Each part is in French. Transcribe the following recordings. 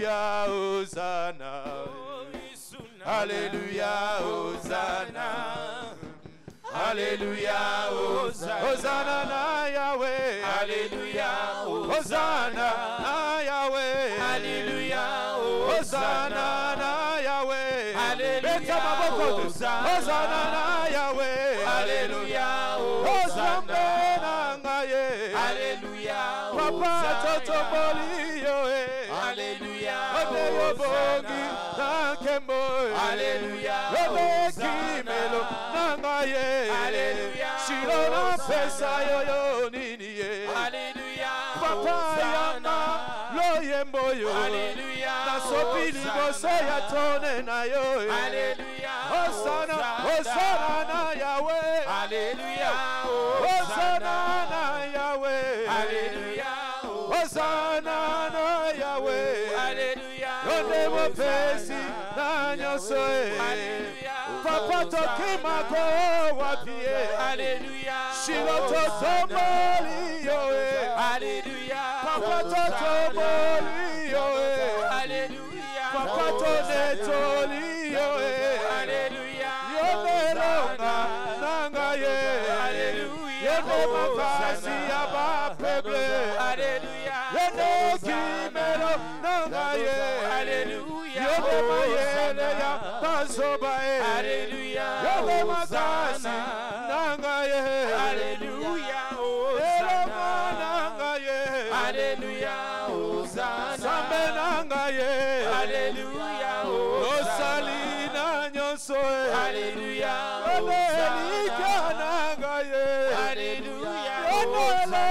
Alléluia, Hosanna. Alléluia, Hosanna. Alléluia, Hosanna. Hosanna na Yahweh. Alléluia, Hosanna na Yahweh. Alléluia, Hosanna na Yahweh. Alléluia, Hosanna na Yahweh. Alléluia, Hosanna na Yahweh. Alléluia, Papa Toto Bolio. Alléluia, Alléluia, Alléluia, Shirona pesa yo niniye. Alléluia, Papa yana loyembo yo. Alléluia, nasopili bose ya tone na yo. Alléluia, Hosanna, Hosanna na Yahweh. Alléluia, Hosanna na Yahweh. Alléluia, Hosanna na Yahweh. Alléluia, yonde mo pesi na nyosoe. Alléluia, Papa tokima ko wapie. Alléluia, Shiloto tomoli yoe. Alléluia, Papa tomoli yoe. Alléluia, Papa tonetoli yoe. Alléluia, yonde longa nanga ye. Alléluia, yonde makasi aba peble. Alléluia, yonde kimelo nanga ye. Alléluia, yonde mayele ya bazoba ye. Alléluia, yonde makasi nanga ye. Alléluia, Hosanna nanga ye. Alléluia, Hosanna sambe nanga ye. Alléluia, Hosanna na nyonso ye. Alléluia, Hosanna nanga ye. Alléluia, Hosanna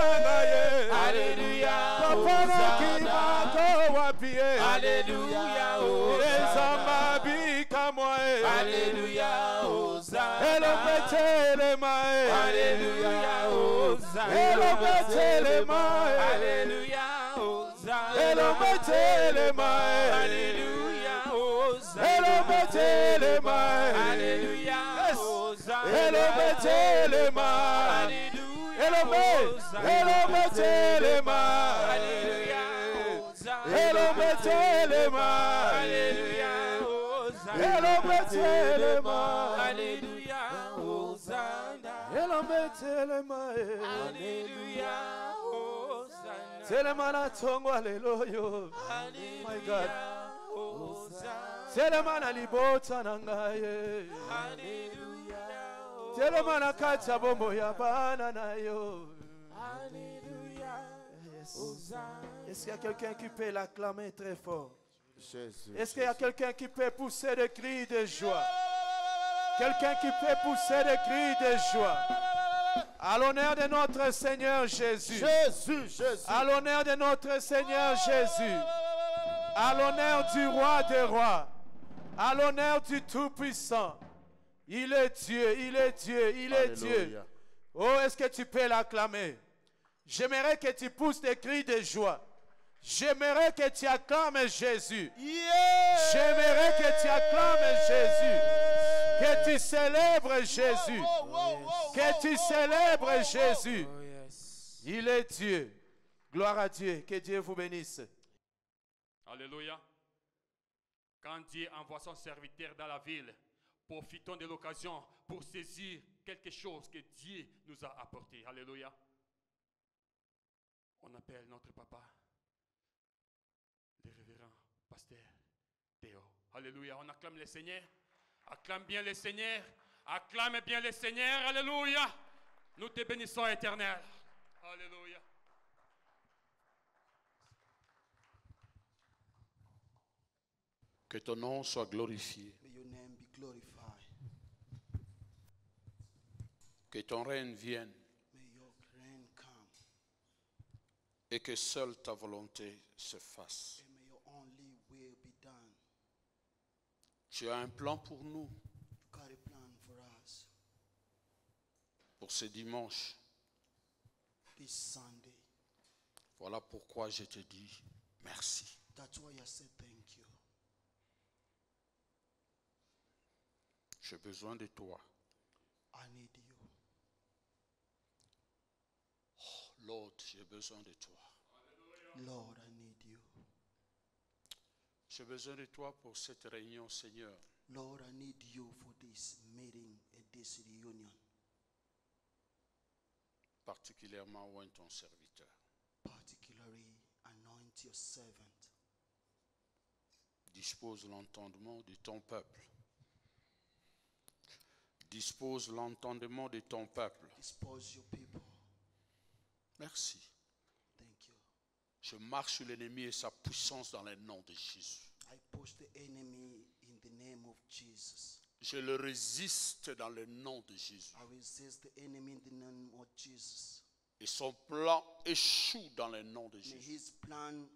nanga ye. Alléluia, Papa nakima ko wapie. Alléluia, Hosanna bika moe. Alléluia, Hosanna. Elo betele mae. Alléluia, Hosanna. Elo betele mae. Alléluia, Hosanna. Elo betele mae. Alléluia, Hosanna. Elo betele mae. Alléluia, Hosanna. Elo betele mae. Alléluia, Elo betele mae. Alléluia, Hosanna. Elo betele mae. Alléluia, Hosanna. Elo betele mae. Alléluia, Hosanna. Elo betele mae. Alléluia, Hosanna. Telemana tongo hallelujah. My God. Telemana libota nangaye. Alléluia. Telemana kacha bombo ya bana nayo. Alléluia. Est-ce qu'il y a quelqu'un qui peut l'acclamer très fort? Est-ce qu'il y a quelqu'un qui peut pousser des cris de joie? Quelqu'un qui peut pousser des cris de joie? À l'honneur de notre Seigneur Jésus. À l'honneur de notre Seigneur Jésus. À l'honneur du roi des rois. À l'honneur du Tout-Puissant. Il est Dieu, il est Dieu, il est Dieu. Oh, est-ce que tu peux l'acclamer? J'aimerais que tu pousses des cris de joie. J'aimerais que tu acclames Jésus. J'aimerais que tu acclames Jésus. Que tu célèbres Jésus. Que tu célèbres Jésus. Il est Dieu. Gloire à Dieu. Que Dieu vous bénisse. Alléluia. Quand Dieu envoie son serviteur dans la ville, profitons de l'occasion pour saisir quelque chose que Dieu nous a apporté. Alléluia. On appelle notre papa, le révérend pasteur Théo. Alléluia. On acclame le Seigneur. Acclame bien le Seigneur. Acclame bien le Seigneur. Alléluia. Nous te bénissons, éternel. Alléluia. Que ton nom soit glorifié. May your name be glorified. Que ton règne vienne. May your reign come. Et que seule ta volonté se fasse. And may your only will be done. Tu as un plan pour nous. You got a plan for us. Pour ce dimanche. This Sunday. Voilà pourquoi je te dis merci. That's why I say thank you. J'ai besoin de toi. I need you. Oh, Lord, j'ai besoin de toi. Lord, I need you. J'ai besoin de toi pour cette réunion, Seigneur. Lord, I need you for this meeting and this reunion. Particulièrement, oint ton serviteur. Particularly, anoint your servant. Dispose l'entendement de ton peuple. Dispose l'entendement de ton peuple. Dispose your people. Merci. Thank you. Je marche sur l'ennemi et sa puissance dans le nom de Jésus. I push the enemy in the name of Jesus. Je le résiste dans le nom de Jésus. I resist the enemy in the name of Jesus. Et son plan échoue dans le nom de May Jésus. his plan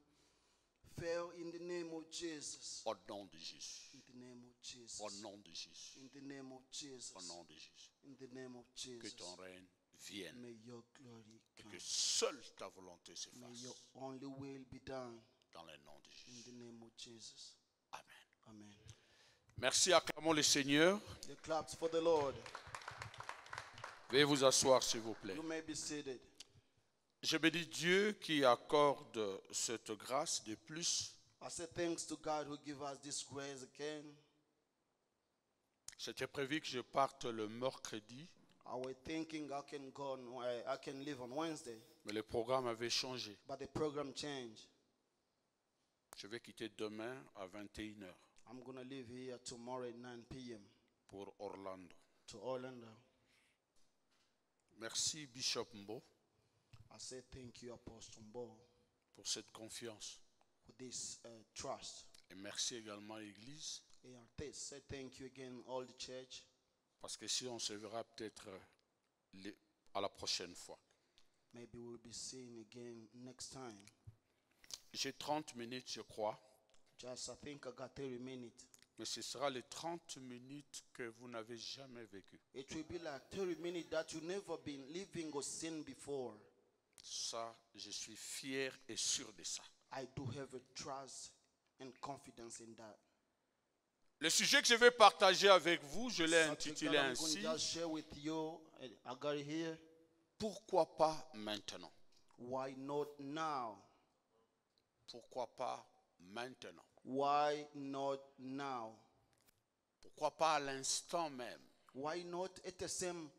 fail in the name of Jesus. Au nom de Jésus. In the name of Jesus. Au nom de Jésus. In the name of Jesus. Au nom de Jésus. In the name of Que Jesus. ton règne vienne. May your glory Et come. que seule ta volonté se May fasse. your only will be done Dans le nom de in Jésus. the name of Jesus. Amen. Amen. Merci, acclamons le Seigneur. The claps for the Lord. Veuillez vous asseoir, s'il vous plaît. You may be seated. Je bénis Dieu qui accorde cette grâce de plus. I say thanks to God who give us this grace again. C'était prévu que je parte le mercredi, I was thinking I can leave on Wednesday, mais le programme avait changé. but the program changed. Je vais quitter demain à 21h I'm gonna leave here tomorrow at 9 p.m. pour Orlando. to Orlando. Merci Bishop Mbo I say thank you, Apostle Mbo, pour cette confiance. for this trust. Et merci également à l'Église, And I say thank you again, all the church, parce que si on se verra peut-être à la prochaine fois. maybe we'll be seeing again next time. J'ai 30 minutes, je crois, Just I think I got 30 minutes. mais ce sera les 30 minutes que vous n'avez jamais vécues. It will be like 30 minutes that you never been living or seen before. Ça, je suis fier et sûr de ça. I do have a trust and confidence in that. Le sujet que je vais partager avec vous, je l'ai Subject intitulé that I'm going ainsi, to just share with you, I got it here. pourquoi pas maintenant? Why not now? Pourquoi pas maintenant? Why not now? Pourquoi pas à l'instant même? Why not at the same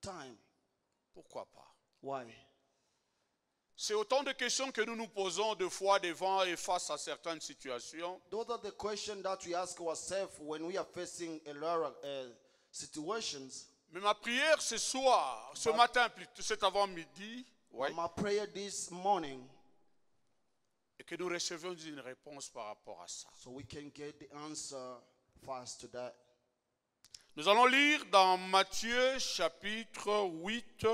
time? Pourquoi pas? Why? C'est autant de questions que nous nous posons de fois devant et face à certaines situations. Those are the questions that we ask ourselves when we are facing a lot of situations. Mais ma prière ce soir, ce matin plutôt, cet avant-midi, ouais, My prayer this morning, et que nous recevions une réponse par rapport à ça. so we can get the answer fast to that. Nous allons lire dans Matthieu chapitre 8,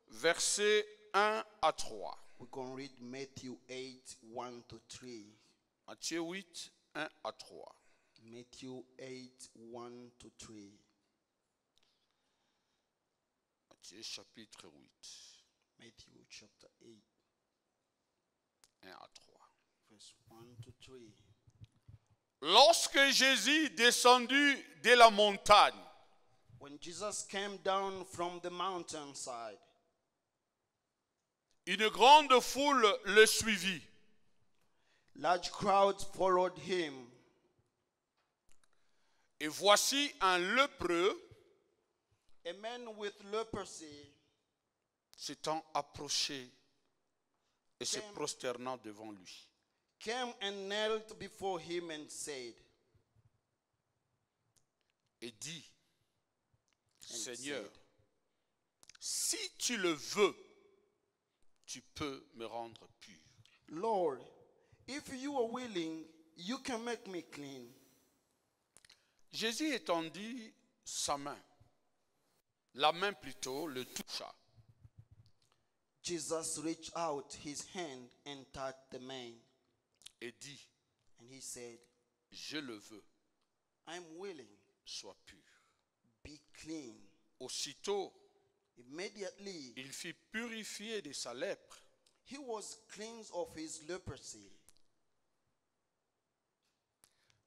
versets 1 à 3. We're going to read Matthew 8, 1 to 3. Matthieu 8, 1 à 3. Matthew 8, 1 to 3. Matthieu chapitre 8, Matthew chapter 8, 1 à 3. verse 1 to 3. Lorsque Jésus descendit de la montagne, When Jesus came down from the mountainside, une grande foule le suivit. large crowds followed him. Et voici un lépreux A man with leprosy s'étant approché et se Came- prosternant devant lui. came and knelt before him and said, Et dit, And Seigneur, said, si tu le veux, tu peux me rendre pur. Lord, if you are willing, you can make me clean. Jésus étendit sa main. La main plutôt le toucha. Jesus reached out his hand and touched the man. Et dit, And he said, je le veux, I'm willing, sois pur. be clean. Aussitôt, Immediately, il fut purifié de sa lèpre. he was cleansed of his leprosy.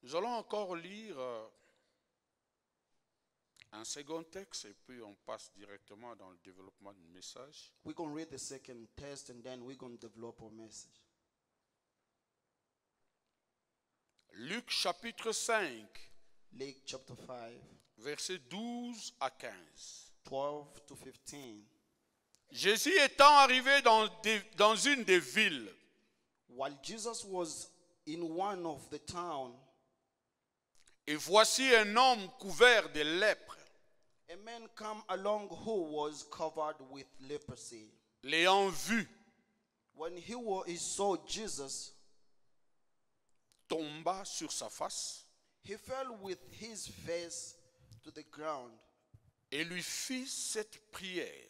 Nous allons encore lire un second texte et puis on passe directement dans le développement du message. We're going to read the second text and then we're going to develop our message. Luc chapitre 5, Luke chapter 5, versets 12 à 15. 12 to 15. Jésus étant arrivé dans une des villes, While Jesus was in one of the town, et voici un homme couvert de lèpre, a man came along who was covered with leprosy. l'ayant vu, When he saw Jesus, tomba sur sa face he fell with his face to the ground et lui fit cette prière.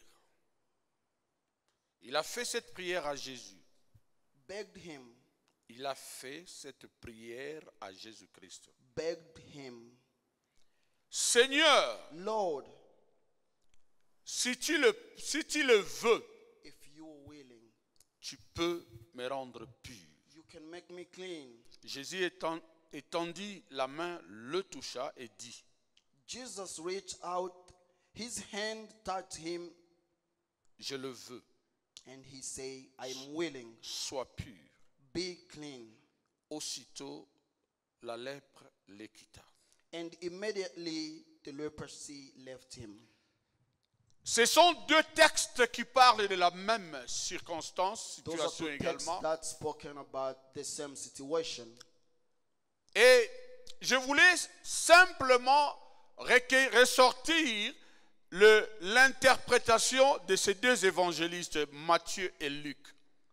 Il a fait cette prière à Jésus. begged him, Il a fait cette prière à Jésus-Christ. begged him, Seigneur, Lord, si tu le veux, if you are willing, tu peux me rendre pur. you can make me clean. Jésus étendit la main, le toucha et dit, Jesus reached out, his hand touched him, je le veux, and he said, I am willing, sois pur. be clean. Aussitôt, la lèpre le quitta. And immediately the leprosy left him. Ce sont deux textes qui parlent de la même circonstance, Those are situation two texts également. that spoken about the same situation. Et je voulais simplement ressortir l'interprétation de ces deux évangélistes, Matthieu et Luc.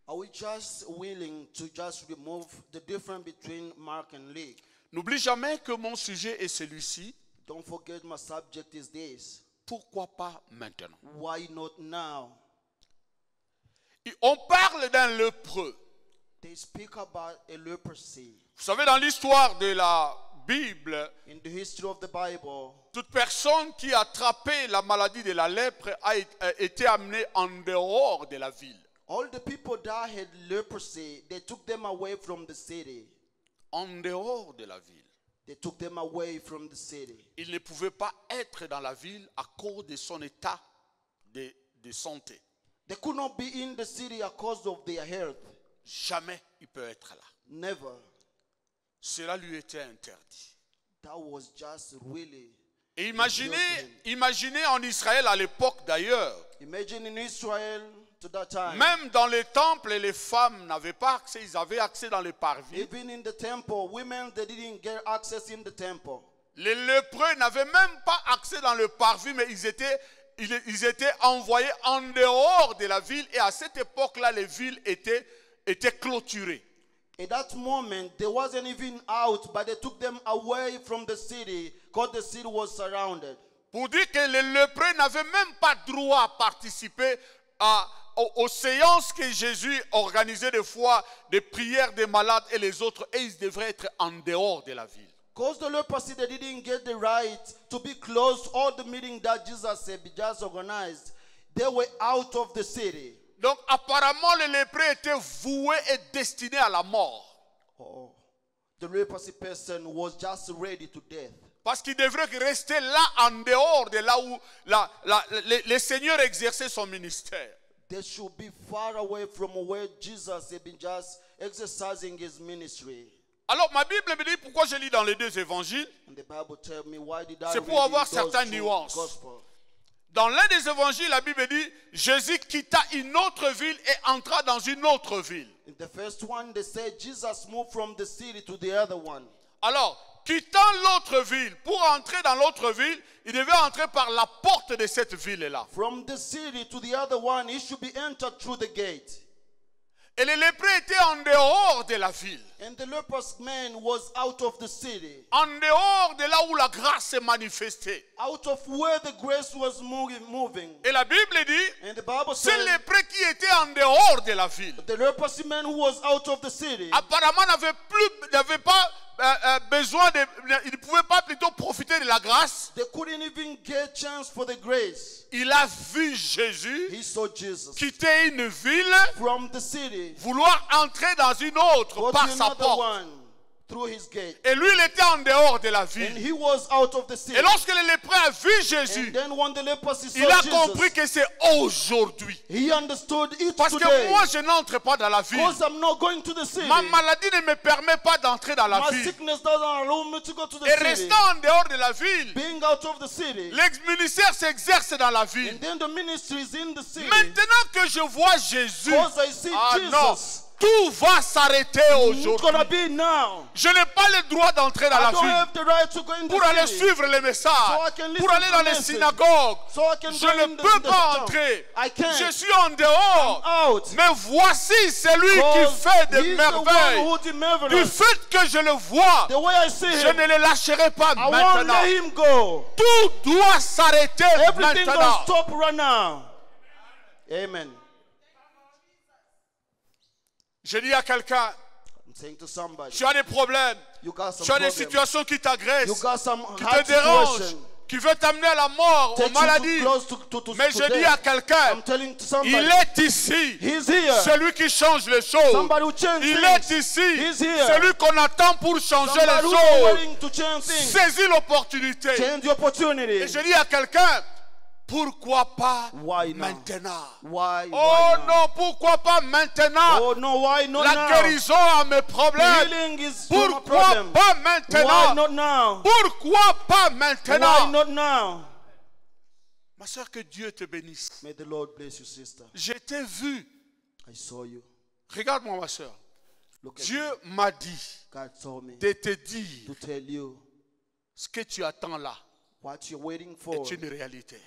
Are we just willing to just remove the difference between Mark and Luke? N'oublie jamais que mon sujet est celui-ci. Don't forget my subject is this. Pourquoi pas maintenant? Why not now? Et on parle d'un lépreux. They speak about a leprosy. Vous savez, dans l'histoire de la Bible, In the history of the Bible, toute personne qui a attrapé la maladie de la lèpre a été amenée en dehors de la ville. all the people that had leprosy, they took them away from the city. En dehors de la ville. They took them away from the city. Il ne pouvait pas être dans la ville à cause de son état de santé. They could not be in the city because of their health. Jamais il peut être là. Never. Cela lui était interdit. That was just really. Et imaginez en Israël à l'époque d'ailleurs, Imagine in Israel to that time. même dans les temples, les femmes n'avaient pas accès, ils avaient accès dans les parvis. Even in the temple, women, they didn't get access in the temple. Les lépreux n'avaient même pas accès dans le parvis, mais ils étaient envoyés en dehors de la ville. Et à cette époque-là, les villes étaient clôturées. At that moment, they wasn't even out, but they took them away from the city because the city was surrounded. Pour dire que les lépreux n'avaient même pas droit à participer aux séances que Jésus organisait des fois, des prières des malades et les autres, et ils devraient être en dehors de la ville. Because the leprosy, they didn't get the right to be close. All the meeting that Jesus had just organized, they were out of the city. Donc apparemment, les lépreux étaient voués et destinés à la mort. Oh, the leprosy person was just ready to death. Parce qu'il devrait rester là, en dehors de là où le Seigneur exerçait son ministère. They should be far away from where Jesus had been just exercising his ministry. Alors ma Bible me dit pourquoi je lis dans les deux évangiles. And the Bible tells me why did I C'est read pour avoir in those certaines two nuances. gospels. Dans l'un des évangiles, la Bible dit Jésus quitta une autre ville et entra dans une autre ville. In the first one, they said Jesus moved from the city to the other one. Alors, quittant l'autre ville, pour entrer dans l'autre ville, il devait entrer par la porte de cette ville-là. From the city to the other one, he should be entered through the gate. Et les lépreux étaient en dehors de la ville. And the leprous man was out of the city, En dehors de là où la grâce s'est manifestée. out of where the grace was moving. Et la Bible dit, And the Bible ces says lépreux qui étaient en dehors de la ville, the leprosy man who was out of the city, apparemment n'avait pas besoin il ne pouvait pas plutôt profiter de la grâce. they couldn't even get chance for the grace. Il a vu Jésus He saw Jesus quitter une ville, from the city, vouloir entrer dans une autre go to par sa another porte. one through his gate. Et lui, il était en dehors de la And ville. he was out of the city. Et lorsque le lépreux a vu Jésus, And then when the leprosy il a saw compris Jesus, que c'est aujourd'hui. he understood it Parce que today. moi, je n'entre pas dans la ville. Because I'm not going to the city. Ma maladie ne me permet pas d'entrer dans la My ville. sickness doesn't allow me to go to the Et city. restant en dehors de la ville, Being out of the city. l'ex-ministère s'exerce dans la ville. And then the ministry is in the city. Maintenant que je vois Jésus, Because I see non, Jesus. tout va s'arrêter It's gonna aujourd'hui. be now. Je n'ai pas le droit d'entrer dans I la don't ville have the right to go in pour the aller city. suivre les messages, So I can listen pour aller to dans the les message. synagogues. So I can Je go ne in the peux pas town. entrer. I can't. Je suis en dehors. I'm out. Mais voici celui qui Because fait des he's the one merveilles. who did Du marvelous. fait que je le vois, The way I see je him, ne le lâcherai pas I won't maintenant. let him go. Tout doit s'arrêter Everything maintenant. gonna stop right now. Amen. Je dis à quelqu'un, I'm saying to somebody, tu as des problèmes, you got some tu as des problems. situations qui You t'agressent, got some qui hard te dérangent, situation. qui veulent t'amener à la mort, aux Take you maladies. too close to Mais je dis death. à quelqu'un, I'm telling to somebody, il est ici, he's here. celui qui change les choses. Somebody who changes Il things. est ici, He's here. celui qu'on attend pour changer Somebody les who's choses. willing to change things. Saisis l'opportunité. Change the opportunity. Et je dis à quelqu'un, pourquoi pas Why now? maintenant? Why Oh now? non, pourquoi pas maintenant? Oh no, why not La now? guérison a mes problèmes. Healing is my Pourquoi problem. pas Why maintenant? not now? Pourquoi pas Why maintenant? not now? Ma soeur, que Dieu te bénisse. May the Lord bless you, sister. Je t'ai vu. I saw you. Regarde-moi, ma soeur. Look at Dieu me. m'a dit God told me de te dire to tell you ce que tu attends là what you're waiting for. est une réalité.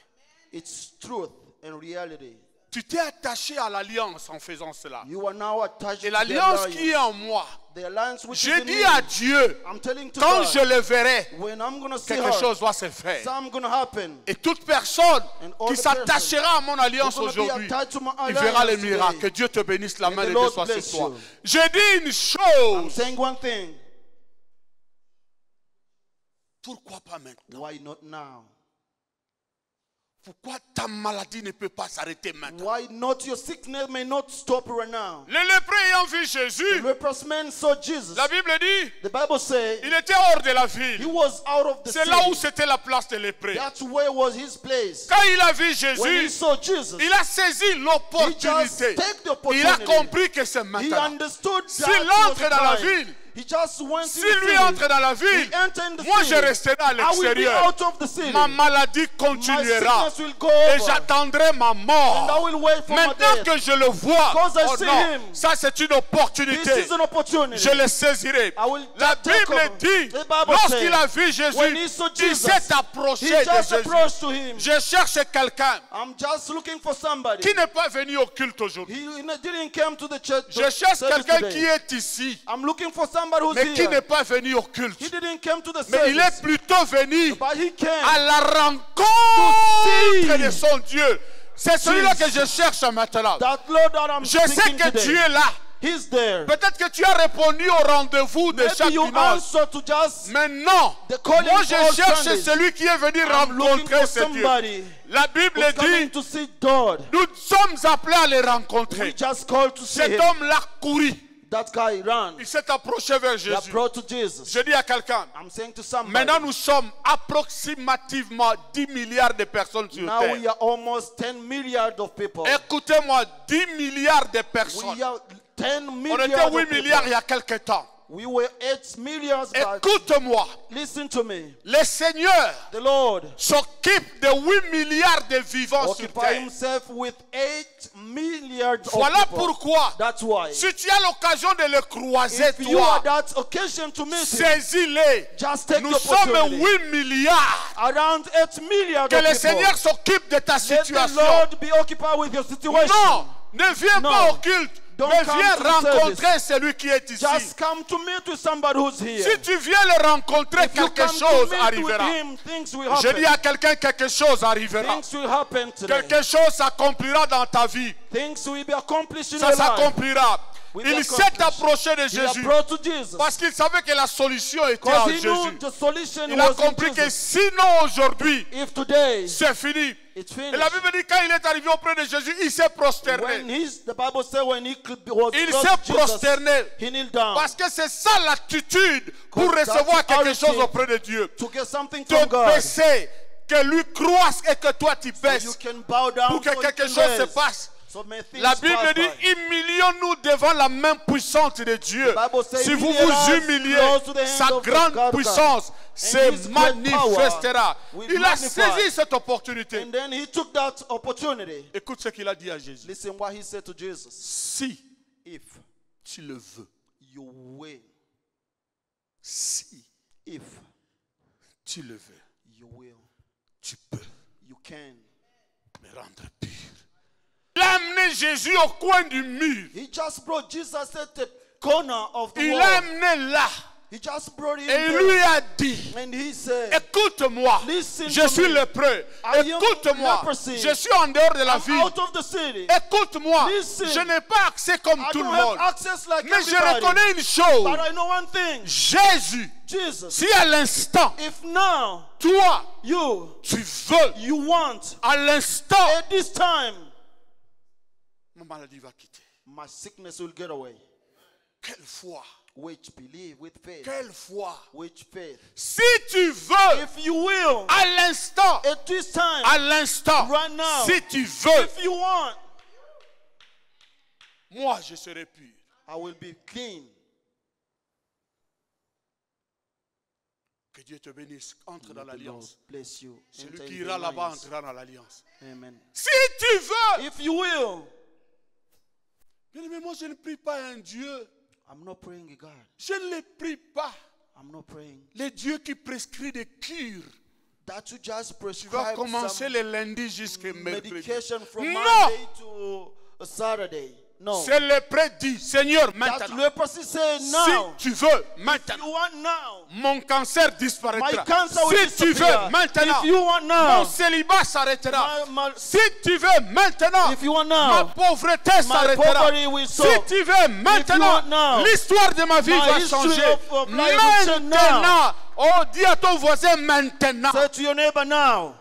It's truth and reality. Tu t'es attaché à l'alliance en faisant cela. You are now attached Et to the l'alliance qui est alliance. en moi, The alliance which is je in dis me. à Dieu, I'm telling to quand God, je le verrai, when I'm going to see quelque her, chose va se faire. something going to happen. Et toute personne And all qui the s'attachera à mon alliance who's gonna be aujourd'hui, attached to my il verra les alliance miracles. today. Que Dieu te bénisse, la May main the de Lord Dieu soit sur bless toi. you. Je dis une I'm chose. saying one thing. Pourquoi pas maintenant? Why not now? Pourquoi ta maladie ne peut pas s'arrêter maintenant? Why not your sickness may not stop right now? Les lépreux ayant vu The Jésus, leprous man saw Jesus. la Bible dit, The Bible says il était hors de la he ville. was out of the C'est là où city. c'était la place des lépreux. That's where was his place. Quand il a vu When he Jésus, saw Jesus, il a saisi he just l'opportunité. take the Il a opportunity. compris que c'est He maintenant. understood that S'il it was entre dans la time. ville, He just went si in the lui city. entre dans la ville, He entered in the moi je city. resterai à I will be l'extérieur. out of the city. Ma maladie My continuera. sickness will go Et over. j'attendrai ma And I mort. will wait for my Maintenant death. que je le vois, Because I oh see non, him. ça c'est une This opportunité. is an opportunity. Je le saisirai. I will La take Bible over. dit, The Bible lorsqu'il says, a vu Jésus, when he saw il Jesus, s'est approché He de just Jésus. approached to him. Je cherche quelqu'un I'm just looking for somebody. qui n'est pas venu au culte aujourd'hui. He didn't come to the church. Je cherche service quelqu'un today. qui est ici, I'm looking for somebody who's mais qui here. n'est pas venu au culte. He didn't come to the Mais il est service, plutôt venu but he came. à la rencontre see de son Dieu. C'est celui-là que je cherche maintenant. That Lord that I'm Je sais speaking que today, tu es là. He's there. Peut-être que tu as répondu au rendez-vous de chaque Maybe you dimanche. answer to just Mais non, the calling moi for all je cherche Sundays. celui qui est venu I'm looking rencontrer for ce Dieu. somebody La Bible who's coming dit, to see God. nous sommes appelés à les We rencontrer. just called to see Cet him. homme-là couru. That guy ran. Il s'est approché vers He Jésus. brought to Jesus. Je dis à quelqu'un, I'm saying to somebody. maintenant nous sommes approximativement 10 milliards de personnes sur Now we terre. are almost 10 milliards of people. Écoutez-moi, 10 milliards de personnes. We are 10 On milliards était of 8 milliards il y people. a quelque temps. We were 8 milliards back. Écoute-moi, Listen to me. le Seigneur The Lord s'occupe de 8 milliards de vivants sur occupy terre. himself with 8 milliards Voilà of people. pourquoi, That's why. si tu as l'occasion de le croiser, If you are toi, that occasion to meet him, saisis-les. just take Nous the sommes opportunity. 8 milliards. Around 8 milliards Que of le people. Seigneur s'occupe de ta Let the situation. Lord be occupied with your situation. Non, ne viens No. pas au culte, Don't mais come viens to the rencontrer celui qui est ici. Just come to meet with somebody who's here. Si tu viens le rencontrer, If you quelque come chose to meet arrivera. with him, things will Je happen. dis à quelqu'un, quelque chose arrivera. Things will happen today. Quelque chose s'accomplira dans ta vie. Things will be accomplished in Ça your life. s'accomplira. Will be Il s'est accomplished. approché de He Jésus approached to Jesus. parce qu'il savait que la solution était en Because he knew Jésus. the solution Il a was in compris que Jesus. sinon aujourd'hui, If today c'est fini. It's Et la finished. Bible dit quand il est arrivé auprès de Jésus, il s'est prosterné. The Bible says when he was Il close s'est to Jesus, prosterné. he kneeled down Parce que c'est ça l'attitude pour Because recevoir that's quelque the chose attitude auprès de Dieu. to get something Te from God. baisser, que lui croisse et que toi tu So you baisses. can bow down Pour que so you quelque can chose se raise. passe. So may things La Bible pass dit, by. humilions-nous devant la main puissante de Dieu. The Bible says, Si vous humiliate vous us humiliez, close to the hand sa of the grande God puissance se his great manifestera. power will Il a magnify. saisi cette opportunité. And then he took that opportunity. Écoute ce qu'il a dit à Jésus. Listen what he said to Jesus. Si If tu le veux, you will, si if tu le veux, you will, tu peux you can. me rendre pur. Il a amené Jésus au coin du mur. He just brought Jesus at the corner of the Il wall. l'a amené là. He just brought him Et il there. lui a dit, And he said, écoute-moi, Listen je to suis me. lépreux. I am Écoute-moi, leprosy. je suis en dehors de la I'm ville. out of the city. Écoute-moi, Listen. je n'ai pas accès comme I tout le don't have monde. access like Mais je everybody. reconnais une chose. But I know one thing. Jésus, Jesus, si à l'instant, if now toi, you tu veux, you want à l'instant, at this time, ma maladie va quitter. my sickness will get away. Quelle foi, Which believe with faith. quelle foi. Which faith. Si tu veux, If you will, à l'instant, at this time, à l'instant, right now, si tu veux, if you want, moi je serai pur. I will be clean. Que Dieu te bénisse. Entre dans May the Lord l'alliance. bless you. Celui Enter qui into ira the là-bas alliance. entrera dans l'alliance. Amen. Si tu veux, If you will, bien aimé, moi je ne prie pas un Dieu. I'm not praying a God. Je ne les prie pas. I'm not praying Les dieux qui prescrivent des cures. that you just Tu vas prescribe commencer some le lundi jusqu'à mercredi. medication from Non! Monday to a Saturday. No. C'est le prêtre dit, Seigneur, That maintenant, leprosy say now. si tu veux, maintenant, You want now. mon cancer My disparaîtra. cancer will Si tu disappear. veux, maintenant, If you want mon now. célibat s'arrêtera. My- Si tu veux, maintenant, If you want ma now. pauvreté s'arrêtera. poverty will Si stop. tu veux, want maintenant, now. l'histoire de ma vie My va history changer. of life will change Maintenant, oh, dis à ton voisin maintenant. Say to your neighbor now.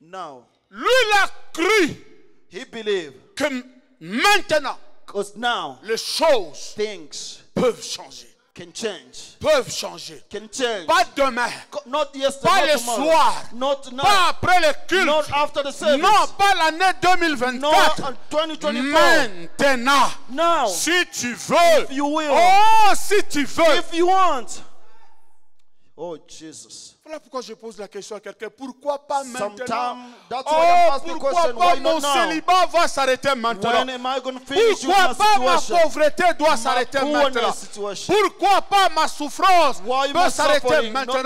Now. Lui, il a cru He believed. que maintenant, Because now les choses things peuvent changer. can change. Peuvent changer. Can change. Pas demain, Not pas yesterday, le not tomorrow. soir, Not now. pas après le culte. Not after the service. Non, pas l'année Not 2024. 2024. Maintenant, Now. si tu veux, If you will. oh, si tu veux. If you want. Oh, Jesus. Voilà pourquoi je pose la question à quelqu'un. Pourquoi pas maintenant? Sometime, that's why I Oh, ask the pourquoi question, pas why mon not now? célibat va s'arrêter maintenant? When am I going to finish with Pourquoi my pas ma situation? pauvreté doit s'arrêter poorness maintenant? situation. Pourquoi pas ma souffrance Why doit my s'arrêter suffering not maintenant?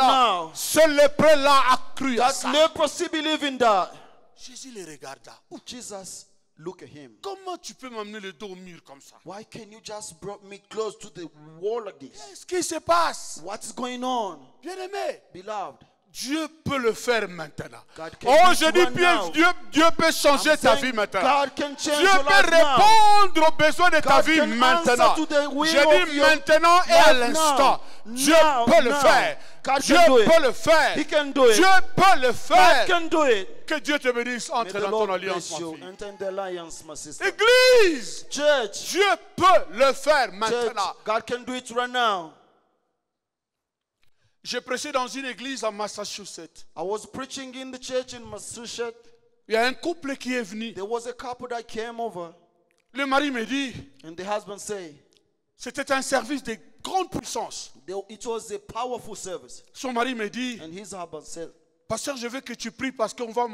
now? Ce lépreux-là a cru à That ça. leprosy believe in that. Jésus les regarda. Jesus, look at him. Comment tu peux m'amener le dos au mur comme ça? Why can you just brought me close to the wall like this? Qu'est-ce qui se passe? What's going on? Bien-aimé, Beloved, Dieu peut le faire maintenant. God can Oh, do je it dis right now. Dieu peut changer I'm ta saying vie maintenant. God can change Dieu your peut life now. répondre aux besoins de ta God vie can maintenant. answer to the will Je of dis your maintenant et à life l'instant. now. Dieu Now, peut le now. faire. God Dieu can do it. peut le faire. He can do it. Dieu peut le God faire. can do it. Que Dieu te bénisse. May Entre the dans ton Lord alliance, bless you. ma fille. Enter in the alliance, my sister. Église, Church, Dieu peut le faire church, maintenant. God can do it right now. J'ai prêché dans une église à Massachusetts. I was preaching in the church in Massachusetts. Il y a un couple qui est venu. There was a couple that came over, Le mari me dit, and the husband said, c'était un service de grande puissance. it was a powerful service. Son mari me dit, And his husband said, pasteur, je veux que tu pries parce qu'on va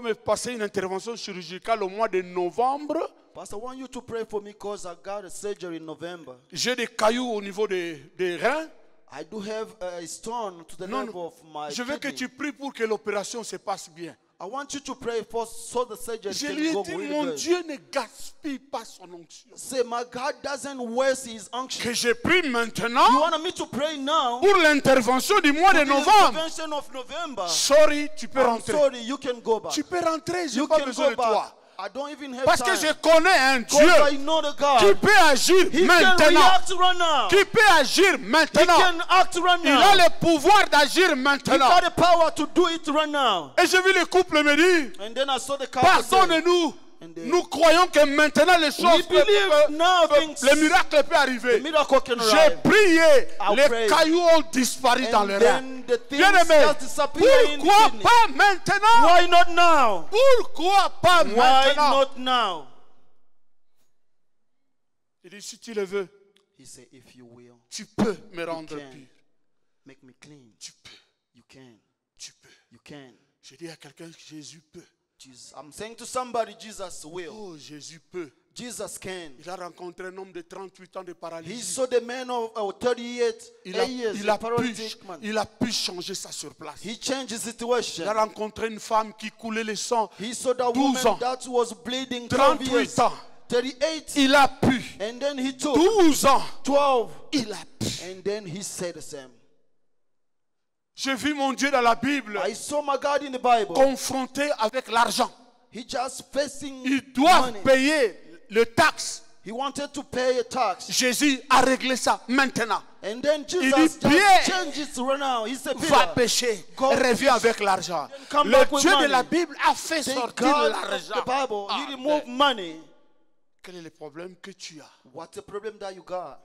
me passer une intervention chirurgicale au mois de novembre. Pastor, I want you to pray for me because I got a surgery in November. J'ai des cailloux au niveau des reins. I do have a stone to the Non, level of my je veux que kidney. tu pries pour que l'opération se passe bien. I want you to pray for so the surgery Je can lui ai go dit, really mon good. Dieu ne gaspille pas son onction. Say, my God doesn't waste his unction. Que je prie You maintenant want me to pray now? pour l'intervention du mois de For the novembre. intervention of November. Sorry, tu peux I'm rentrer. sorry, you can go back. Tu peux rentrer, je n'ai You pas can besoin go de toi. back. I don't even have Parce que time. je connais un Because Dieu I know the qui God. peut agir He can maintenant. react right now. Qui peut agir He maintenant. can act right Il now. a le pouvoir d'agir He maintenant. got the power to do it right now. Et j'ai vu le couple me dire, And then I saw the couple. pardonne-nous. And then- Nous croyons que maintenant les choses believe now things- le miracle peut arriver. The miracle can J'ai arrive. prié, I les prayed. cailloux ont disparu dans And le rein. then the things Bien-aimé, just disappear in the pourquoi kidney. pas maintenant? Why not now? Pourquoi pas Why maintenant? not now? Il dit, si tu le veux, He said, if you will, tu peux me you rendre can pur. make me clean. Tu peux, You can. tu peux. You can. Je dis à quelqu'un que Jésus peut. Jesus. I'm saying to somebody, Jesus will. Oh, Jésus peut. Jesus can. Il a rencontré un homme de 38 ans de He paralysie. saw the man of 38 years, il a a pu paralytic man. changer ça sur place. He changed his Il situation. a rencontré une femme qui coulait le sang. He saw that 12 woman ans. that was bleeding 12 38 years. ans. 38. Il a pu. And then he took 12 ans. 12. Il a pu. And then he said the same. J'ai vu mon Dieu dans la Bible I saw my God in the Bible. confronté avec l'argent. He just facing Ils doivent money. payer le taxe. He wanted to pay a tax. Jésus a réglé ça maintenant. And then dit, Jesus just Pierre, changed it right now. He said, Va Peter, pécher. go Reviens fish. avec l'argent. Come Le back with Dieu de money. la Bible a fait the sortir God of the l'argent. Bible, Ah, he removed money. quel est le problème que tu as? What's the problem that you got?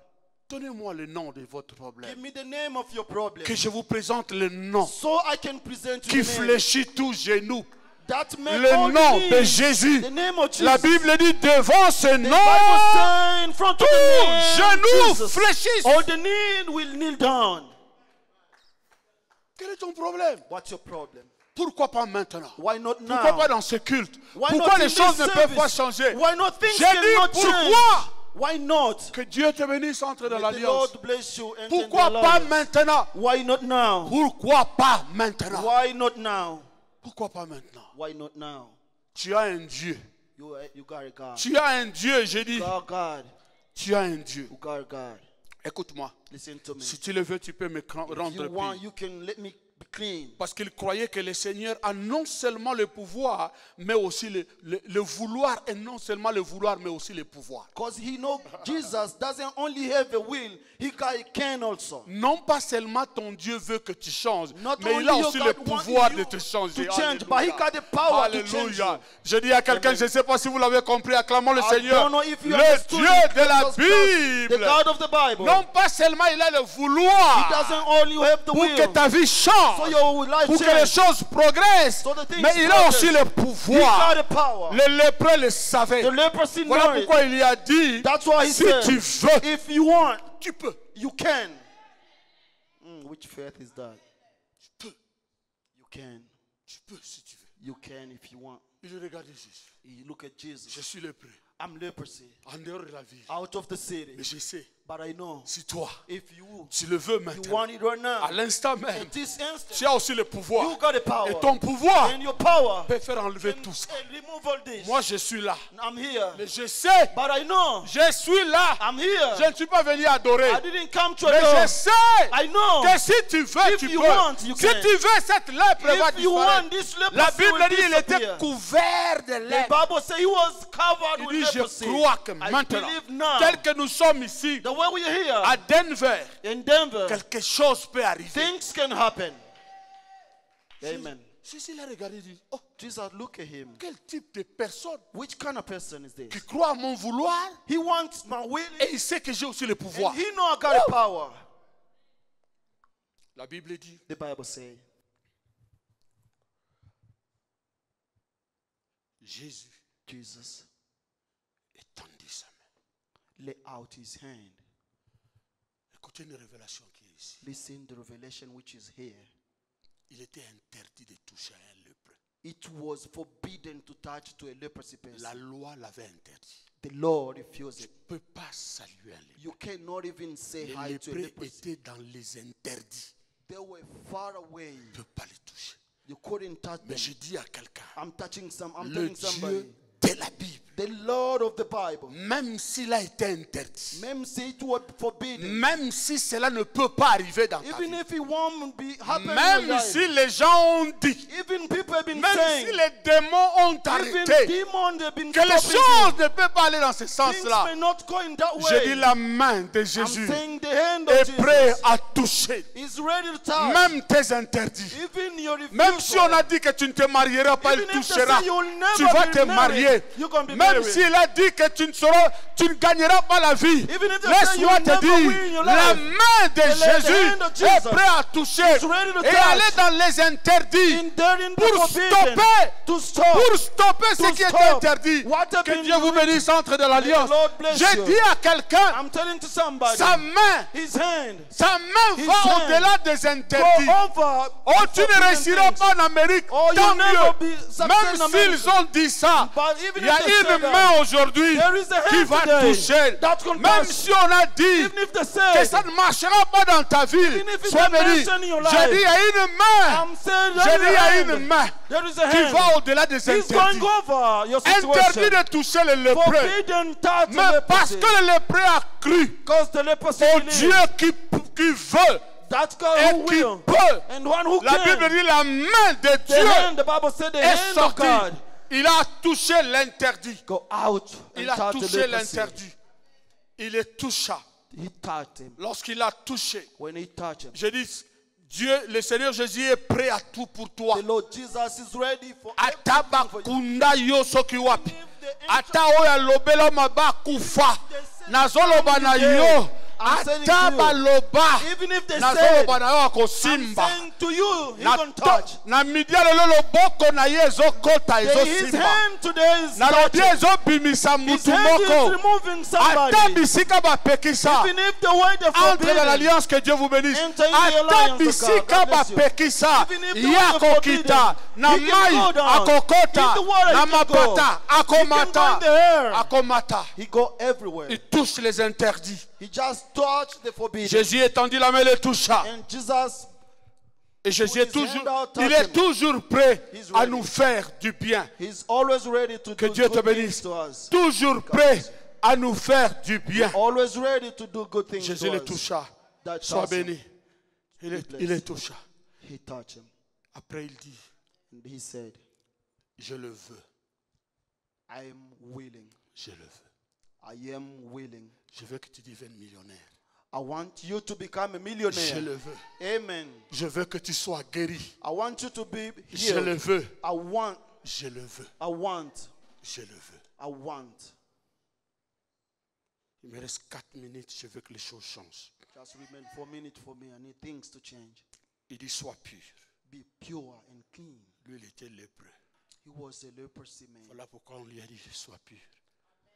Donnez-moi le nom de votre Give problème. me the name of your problem. Que je vous présente le nom So I can present you qui the name. fléchit tous genoux. That make Le all nom the de knees. Jésus. The name of Jesus. La Bible dit devant ce The nom, Bible say in front of the tous name genoux Jesus, fléchissent. all the knee will kneel down. Quel est ton problème? What's your problem? Pourquoi pas maintenant? Why not now? Pourquoi pas dans ce culte? Why Pourquoi not les in choses this ne peuvent pas service? changer? Why not things J'ai dit cannot change? pourquoi? Why not? Que Dieu te bénisse, entre dans May the l'alliance. Lord bless you and Pourquoi enter the pas alliance. maintenant? Why not now? Pourquoi pas maintenant? Why not now? Pourquoi pas maintenant? Why not now? Tu as un Dieu. You got a God. Tu as un Dieu, j'ai dit. You got God. Tu as un Dieu. You got a God. Écoute-moi. Listen to me. Si tu le veux, tu peux me If rendre you want, pur. you can let me be clean. Parce qu'il croyait que le Seigneur a non seulement le pouvoir, mais aussi le vouloir, et non seulement le vouloir, mais aussi le pouvoir. Because he know Jesus doesn't only have a will, he can also. Non pas seulement ton Dieu veut que tu changes, Not mais il only a your aussi God le wants pouvoir you de te changer. to change, but he Alléluia. got the power to change Alléluia. you. Je dis à quelqu'un, je ne sais pas si vous l'avez compris, acclamons le I Seigneur. don't know if you Le understood Dieu it, de la because the Bible. God of the Bible. Non pas seulement il a le He vouloir doesn't only have the pour que will, ta vie so change, your life pour que les change. choses progressent, So the things mais il a aussi le progress. He pouvoir. got the power. Le lépreux le savait. The leprosy Voilà know it. pourquoi il lui a dit, That's why he si said, tu veux, if you want, tu peux. you can. Which faith is that? Tu peux. You can. Tu peux si tu veux. You can if you want. Il regarde Jésus. You look at Je Jesus. suis lépreux. I'm leprosy. En dehors de la ville. Out of the city. Mais je sais, But I know si toi, if you tu le veux you maintenant, want it right now, à l'instant même, at this instant, tu as aussi le pouvoir. you got the power. Et ton pouvoir And your power peut faire enlever can tout ça. remove all this. Moi, je suis là. I'm here. Mais je sais, But I know je suis là. I'm here. Je ne suis pas venu adorer. I didn't come to Mais adore. je sais I know que si tu veux, If tu you peux. want, you Si can. tu veux, cette lèpre va if you want disparaître. this La leprosy Bible will dit qu'il était disappear. couvert de The lèpre. Bible says he was covered Il with dit, je leprosy. crois que I maintenant, believe now, tel que nous sommes ici, the way we are here à Denver, in Denver, quelque chose peut arriver. things can happen. Amen. Jésus l'a regardé et dit, oh, Jesus, look at him. quel type de personne Which kind of person is qui this? croit à mon vouloir He wants my will, et il sait que j'ai aussi le pouvoir. and he know I got the power. La Bible dit, The Bible says Jésus Jesus étendit sa main. lay out his hand. Écoutez une révélation qui est ici. Listen to the revelation which is here. Il était interdit de toucher à un lépreux. It was forbidden to touch to a leprosy person. La loi l'avait interdit. The Lord refused Tu it. ne peux pas saluer un lépreux. You cannot even say Les hi to a lépreux leprosy. étaient dans les interdits. They were far away. Tu ne peux pas les toucher. You couldn't touch Mais them. je dis à quelqu'un, I'm le telling somebody. Dieu de la Bible The Lord of the Bible. Même s'il a été interdit. Même si it was forbidden. Même si cela ne peut pas arriver dans ta Even vie. if it won't be happening in Même your life. si les gens ont dit. Even people have been Même saying. si les démons ont Even arrêté. demons have been Que les stopping choses you. ne peuvent pas aller dans ce Things sens-là. may not go in that Je dis way. la main de I'm Jésus saying the hand est of prêt Jesus à toucher. is ready to touch. Même tes interdits. Even your refusal. Même si on a dit que tu ne te marieras pas, il Even if they touchera. say you'll never Tu vas be te married, marier. you're gonna be Même married. s'il a dit que tu ne gagneras pas la vie. Even if they say Laisse-moi you'll te never dire, win your la life, main de the Jésus hand of est Jesus prêt à toucher is ready to et touch. aller dans les interdits In daring the pour forbidden, stopper, to stop. pour stopper ce To qui est stop interdit. what have Que been Dieu vous bénisse, centre de l'Alliance. May the Lord bless J'ai you. dit à quelqu'un, I'm telling to somebody, sa main his hand va His hand au-delà des go interdits. over. Oh, tu ne forbidden réussiras things. pas en Amérique, Oh, tant you'll never be mieux. success in Même America. s'ils ont dit ça, But even il y a if they say une that, main aujourd'hui there is a qui hand va today toucher. that can Même touch. si on a dit Even if they que say, ça ne marchera pas dans ta vie, Even if it's sois not béni. mentioned in your J'ai life, dit, il y a une main. I'm saying J'ai there dit, il y is a a une hand. main There is a qui hand. va au-delà des He's going interdits. over your Interdit situation. de toucher le lépreux. Forbidden touch Mais the parce leprosy. que le lépreux a cru Because the leprosy au believes Dieu qui veut that God et who qui will peut. and one who La Bible can. dit la main de The Dieu hand, the Bible said, the est hand of sortie. God. Il a touché l'interdit. Go out and Il a touch the touché leprosy. l'interdit. Il le toucha. He touched him. Lorsqu'il a touché, When he touched him, je dis, Dieu, le Seigneur Jésus est prêt à tout pour toi. the Lord Jesus is ready for Ata everything for you. bakunda yo soki wapi. If the Ata oyo alobela maba kufa. Nazoloba na yo. I'm saying to Ata you, baloba. even if they Nazoloba said, na yo I'm akosimba. saying to you, he Na can touch. na midia lelo loboko na ye ezokota His ezosimba. hand today is Nalobi touching. ezobimisa His mutu hand is moko. removing Ata somebody. bisika bapekisa. Even if the way they Entre dans forbidden, l'alliance, que Dieu vous bénisse. Enter in the Ata alliance of God. bisika God bless you. bapekisa. Even if the Ye way they akokita. forbidden, Na he can mai go down. akokota. In the water, Na he can go. mapata He can go in akomata. the air. Akomata. He go everywhere. Il touche les interdits. He just touched the forbidden. Jésus étendit la main, le toucha. And Jesus, Et Jésus est toujours, out, il touch est him. toujours prêt He's à ready. nous faire du bien. he's always ready to Que do Dieu te good bénisse. things to us. Toujours prêt à nous faire du bien. Always ready to do good things Jésus to le us. toucha. That Sois touched him. béni. Il le toucha. He touched him. Après, il dit, And he said, je le veux. I am willing. Je le veux. I am willing. Je veux que tu deviennes millionnaire. I want you to become a Je millionaire. le veux. Amen. Je veux que tu sois guéri. I want you to be Je le healed. veux. I want. Je le veux. I want. Je le veux. I want. Il me reste 4 minutes. Je veux que les choses changent. Just remain 4 minutes for me. I need things to change. Il dit, sois pur. Be pure and clean. Lui, il était lépreux. He was a leprosy man. Voilà pourquoi on lui a dit, sois pur.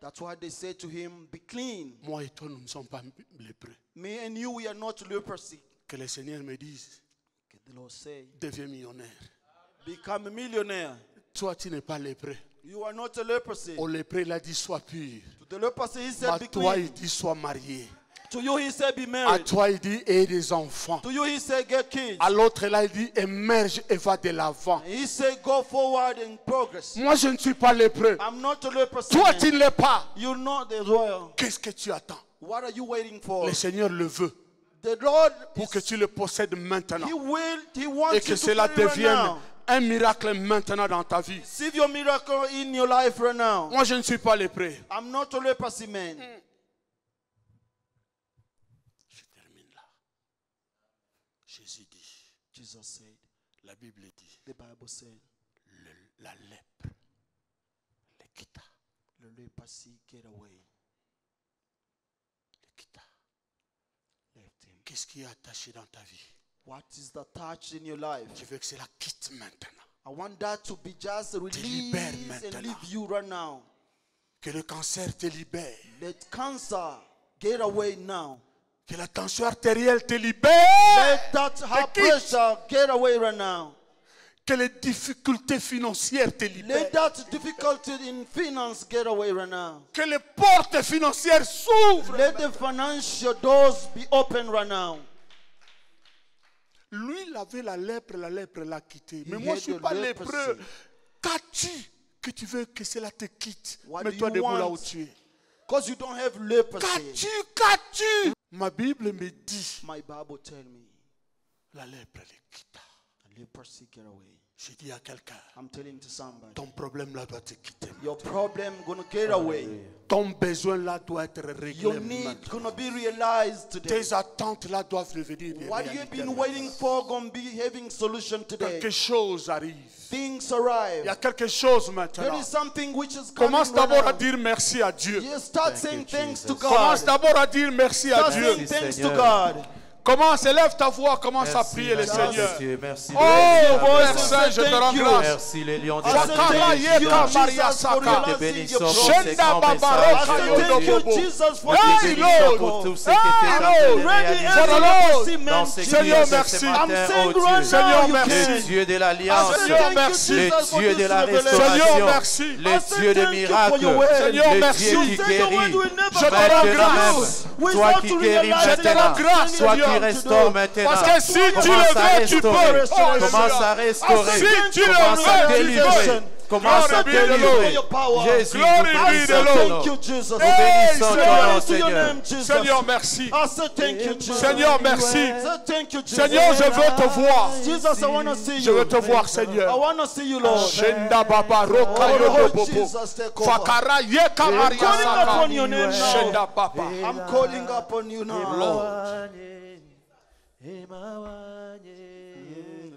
That's why they said to him, be clean. Moi et toi, nous ne sommes pas lépreux. Me and you, we are not leprosy. Que le Seigneur me dise, Okay, the Lord say, deviens millionnaire. become a millionaire. Toi, tu n'es pas lépreux. You are not a leprosy. Au lépreux, il a dit, sois pur. To the leprosy, he said, À be toi, clean. il dit, sois marié. To you, he said, be À married. toi, il dit, aie des enfants. To you, he said, get kids. À l'autre, là, il dit, émerge et va de l'avant. And he said, go forward and progress. Moi, je ne suis pas lépreux. I'm not a leprosy Toi, man. tu ne l'es pas. You're not as well. Qu'est-ce que tu attends? What are you waiting for? Le Seigneur le veut The Lord, pour que tu le possèdes maintenant. he wants Et you que to cela pray right devienne now. un miracle maintenant dans ta vie. Receive your miracle in your life right now. Moi, je ne suis pas lépreux. I'm not a leprosy man. Je termine là. Jésus dit, Jesus said, la Bible dit, the Bible said, la lèpre le quitta. the leprosy get away. Le quitta. Left him. Qu'est-ce qui est attaché dans ta vie? What is the touch in your life? Je veux que cela quitte maintenant. I want that to be just released libère and maintenant. leave you right now. Que le cancer te libère. Let cancer get away now. Que la tension artérielle te libère. Let that high quitte. pressure get away right now. Que les difficultés financières te libèrent. Let that difficulty in finance get away right now. Que les portes financières s'ouvrent. Let the financial doors be open right now. Lui, il avait la lèpre l'a quitté. Mais He moi, je had ne suis the pas leprosy. lépreux. Qu'as-tu que tu veux que cela te quitte. What Mets-toi do you debout là où want? tu es. Because you don't have leprosy. Qu'as-tu? Ma Bible me dit, My Bible tell me, la lèpre elle quitte. leprosy get away. J'ai dit à quelqu'un, I'm telling to somebody, ton problème là doit te quitter. your problem gonna get away. Ton besoin là doit être réglé. Your need gonna be realized today. Tes attentes là doivent devenir des What you've réalités. been waiting for gonna be having solution today. Quelque chose arrive. Things Il y arrive. a quelque chose There maintenant. is something which is coming Commence right d'abord à now. dire merci à Dieu. You start saying thanks to Commence God. d'abord à dire merci à Start Dieu. saying thanks to God. Commence, élève ta voix, commence à prier le Seigneur. Merci. Oh, Père Dieu. Saint, je te rends Thank you. grâce. Merci les lions de I la say Sakala tribu thank you, yeka de Maria Jesus, for Saka. Te realizing bénissons your pour problem. ces Shenda grands Babaroka I messages. say Yondo thank you, Bobo. Jesus, for Hey, giving Lord. me Pour tous ceux Hey, qui étaient en Lord. train de Ready réaliser For the every Lord. leprosy dans man, ces Seigneur, cuisines merci. ce I'm matin, saying oh right Dieu. Seigneur, now you merci. Le can. Dieu de l'alliance, I say Seigneur, thank you, merci. le Jesus, for Dieu this de la revelation. Seigneur, restauration, merci. I le say Dieu de thank you for your miracles, word. Seigneur, le merci. Dieu You qui said your word guérit. will never Je te come rends back Maintenant grâce. même, toi without qui you guéris realizing Je te rends maintenant, grâce, toi Seigneur. qui restaures maintenant, Parce que si tu commence le à veux, tu peux. restaurer, Oh, commence Seigneur. à restaurer, Si tu le commence à veux, tu délivrer, peux. commence à Glory be to délivrer. your power. Jésus, Glory nous be to bénissons the ton Lord. nom. Thank you, Jesus. Nous bénissons ton Seigneur. nom, Glory to your Seigneur. name, Jesus. Seigneur, merci. I say thank you, Jesus. Seigneur, merci. Say thank you, Jesus. Seigneur, je veux te voir. Jesus, I want to see Je veux you. te voir, I Seigneur. want to see you, Lord. Shenda Baba Roka Oh, Yondo Lord Bobo. Jesus, take over. Fakara Yeka Maria calling Saka. upon your name now. Shenda Papa. I'm calling upon you now. Lord.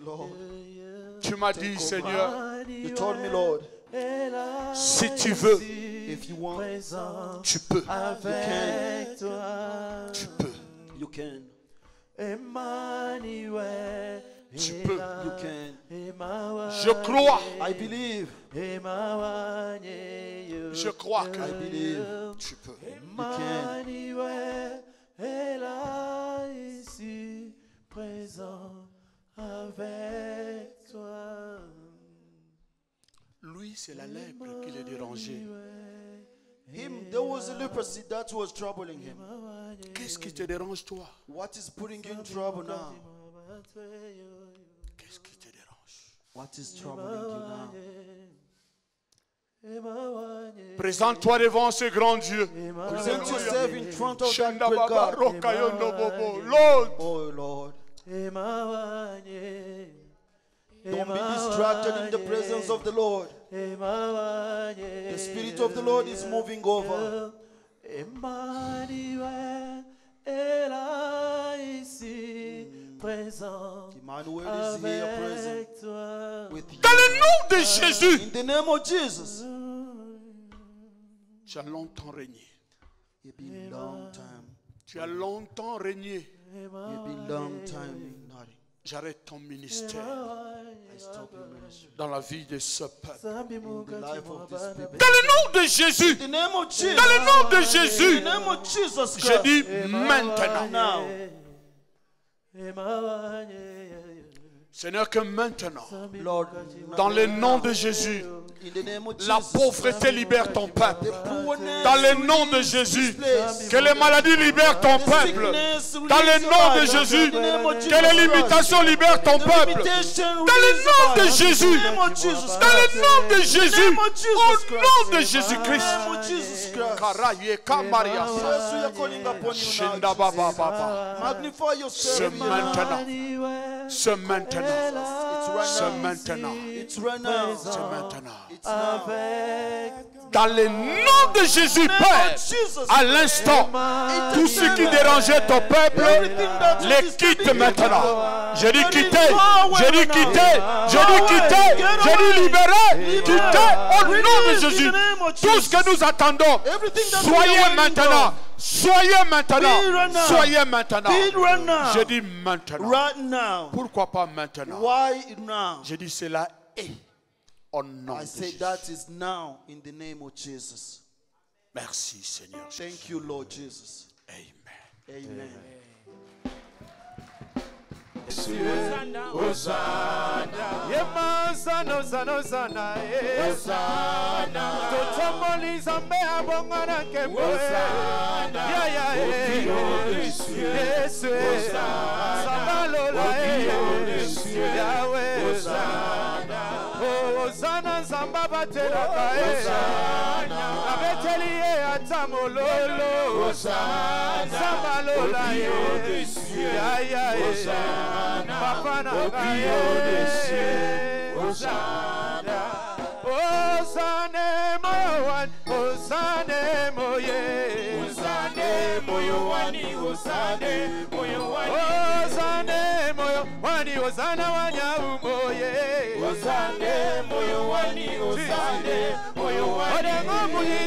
Lord. Tu m'as dit, Seigneur, You told me, Lord, si tu veux, if you want, tu peux. you can. Tu peux. You can. Tu peux. You can. Je crois. I believe. Je crois que I believe. tu peux. You can. Lui, c'est la lèpre qui le dérangeait. Him, there was a leprosy that was troubling him. Qu'est-ce qui te dérange, toi? What is putting you in trouble now? Qu'est-ce qui te dérange? What is troubling you now? Présente-toi devant ce grand Dieu. Present yourself in front of that Shenda great Baba God. Roka Yondo Bobo. Lord, Oh Lord, don't be distracted in the presence of the Lord. The Spirit of the Lord is moving over. Emmanuel is here present with you. dans le nom de Jésus, In the name of Jesus. tu as longtemps régné. It's been a long time. Tu as longtemps régné. It's been a long time in nothing. J'arrête ton ministère I stop your ministry. dans la vie de ce peuple. In the life of this people. Dans le nom de Jésus, In the name of Jesus. dans le nom de In Jésus, the name of Jesus je Christ. dis maintenant. Now. Ce n'est que maintenant. Lord, Dans le nom de Jésus, in the name of la Jesus. pauvreté libère ton peuple. Poorness Dans le nom de Jésus, que les maladies libèrent ton peuple. Dans le nom de Jésus, que les limitations libèrent ton peuple. Dans le nom de Jésus, dans le nom de Jésus, au nom de Jésus-Christ. Karaye Kamaria. Yes, we are calling upon you Shinda now. Baba Jesus. Baba. Magnify Ce yourself. maintenant, ce maintenant, It's right ce now. maintenant, It's right now. ce maintenant. It's now. Dans le nom de Jésus, Père, à l'instant, tout ce qui dérangeait ton peuple, les quitte maintenant. Je dis quitter, je dis quitter, je dis quitter, je dis libérer, quitter au nom de Jésus. Tout ce que nous attendons, soyez maintenant, soyez maintenant, soyez maintenant. Be right now. Je dis maintenant. Right now. Pourquoi pas maintenant? Why now? Je dis cela est au nom I de say Jésus. that is now in the name of Jesus. Merci Seigneur. Thank you, Lord Jesus. Amen. Amen. Yemanzana zana zana Totamoli zambe abongana kembo Ya ya Yesu Samalola Yahweh Hosanna Bamba batelaka Abeteli ye atamololo Sambalola ye Ya ya ye Papa na ye Osane moyo Osane moye Osane moyo wani Osane moyo wani Osane moyo wani Osana wanya umoye Osane moyo wani Osane moyo wani Odengo muhi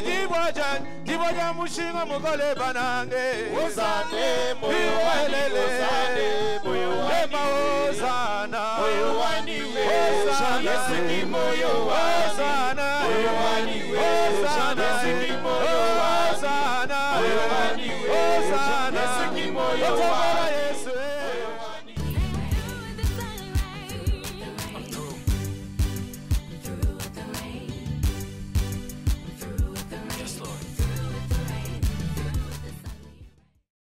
Diboja mushinga mugole banange Osane moyo wani Osane moyo wani Osana moyo wani Osana siki moyo wani Osana moyo wani Osana siki moyo wani